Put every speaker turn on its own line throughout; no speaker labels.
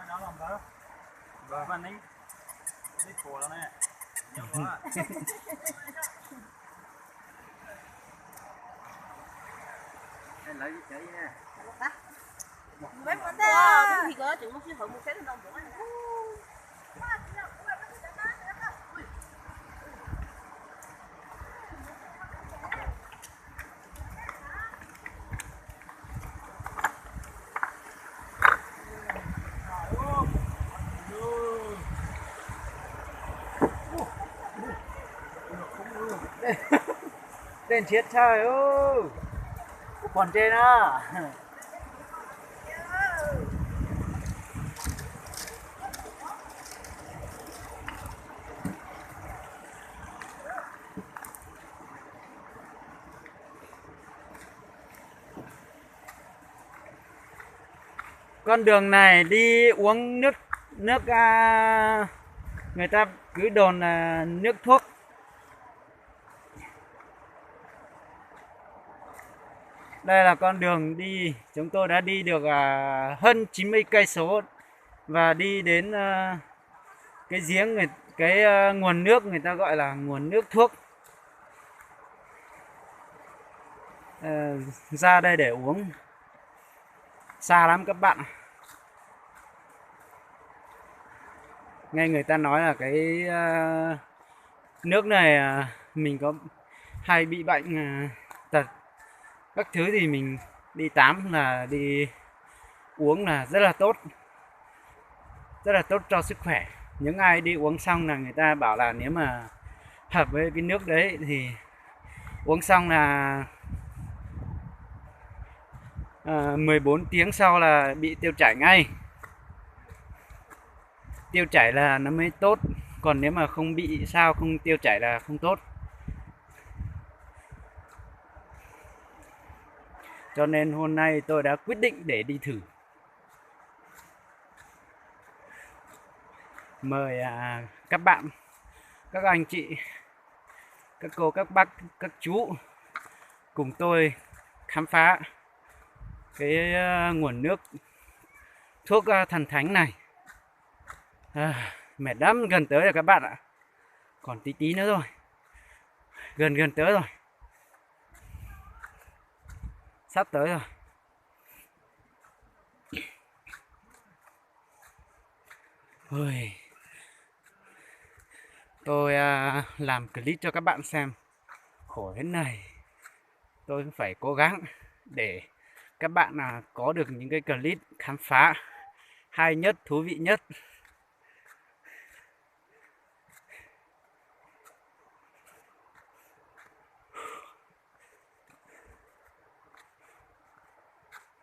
Nó làm đó. Và nín. Đi cổ đó nè. Nhiều quá. Em lấy cái nha.
Mấy món đó. Đúng thì có chúng nó sẽ hở một cái đồng của anh.
Tên chết trời ơi. Còn trên á. Con đường này đi uống nước người ta cứ đồn là nước thuốc. Đây là con đường đi, chúng tôi đã đi được hơn 90 cây số và đi đến cái giếng nguồn nước người ta gọi là nguồn nước thuốc. Ra đây để uống xa lắm các bạn. Nghe người ta nói là cái nước này mình có hay bị bệnh tật các thứ thì mình đi tắm là đi uống là rất là tốt cho sức khỏe. Những ai đi uống xong là người ta bảo là nếu mà hợp với cái nước đấy thì uống xong là 14 tiếng sau là bị tiêu chảy ngay. Tiêu chảy là nó mới tốt, còn nếu mà không bị sao không tiêu chảy là không tốt. Cho nên hôm nay tôi đã quyết định để đi thử. Mời các bạn, các anh chị, các cô, các bác, các chú cùng tôi khám phá cái nguồn nước thuốc thần thánh này. Mệt lắm, gần tới rồi các bạn ạ. Còn tí tí nữa thôi. Gần tới rồi. Sắp tới rồi. Ôi. Tôi làm clip cho các bạn xem. Khổ thế này. Tôi phải cố gắng để các bạn có được những cái clip khám phá hay nhất, thú vị nhất.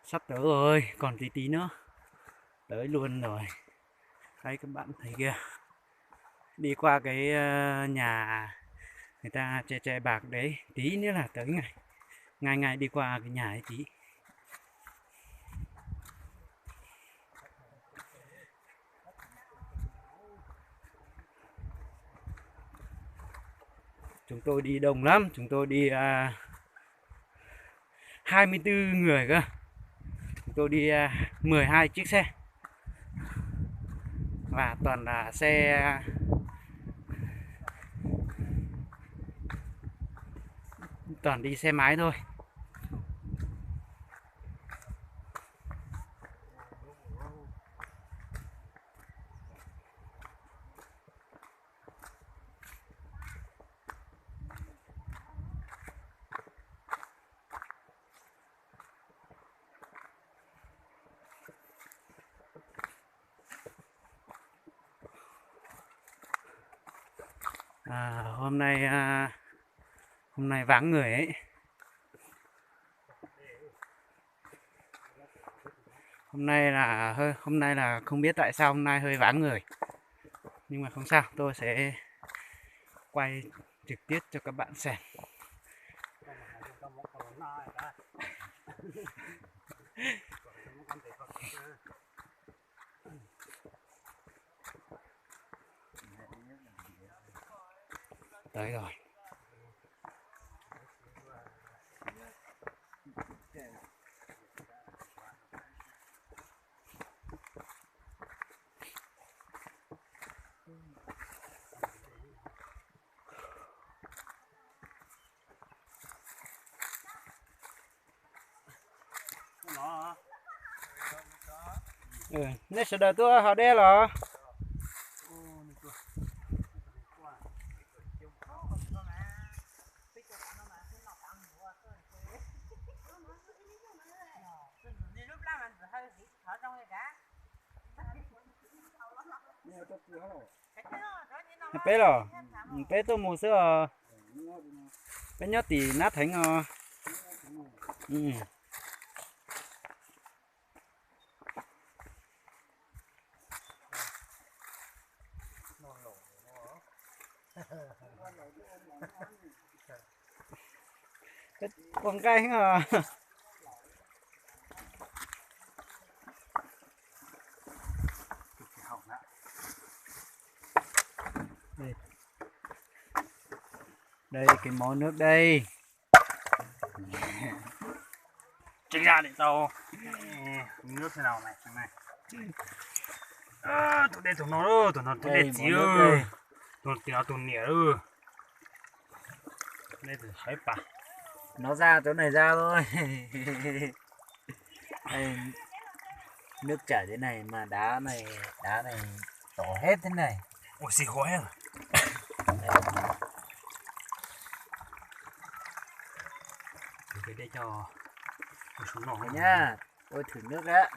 Sắp tới rồi, còn tí tí nữa. Tới luôn rồi. Đây các bạn thấy kìa. Đi qua cái nhà người ta che bạc đấy, tí nữa là tới ngay đi qua cái nhà ấy tí. Chúng tôi đi đông lắm, chúng tôi đi 24 người cơ. Chúng tôi đi 12 chiếc xe. Và toàn là toàn đi xe máy thôi. Hôm nay vắng người ấy. Hôm nay là không biết tại sao hôm nay hơi vắng người. Nhưng mà không sao, tôi sẽ quay trực tiếp cho các bạn xem. Tới rồi. Nếu sợ đời tôi họ đe rồi. Bé rồi, bé tôi mua sữa, bé nhớ thì nát thành rồi. Con cây à. Đây cái món nước đây.
Chính ra để tao nước thế nào này thằng này. Tụi đây tụi nó tụi đây chỉ tụi nỉa ư. Đây thì thấy bà.
Nó ra chỗ này ra thôi. Đây, nước chảy thế này mà đá này đổ hết thế này.
Ôi xì khói à. Cái đây cho xuống nỏ
nhá. Ôi thử nước đã.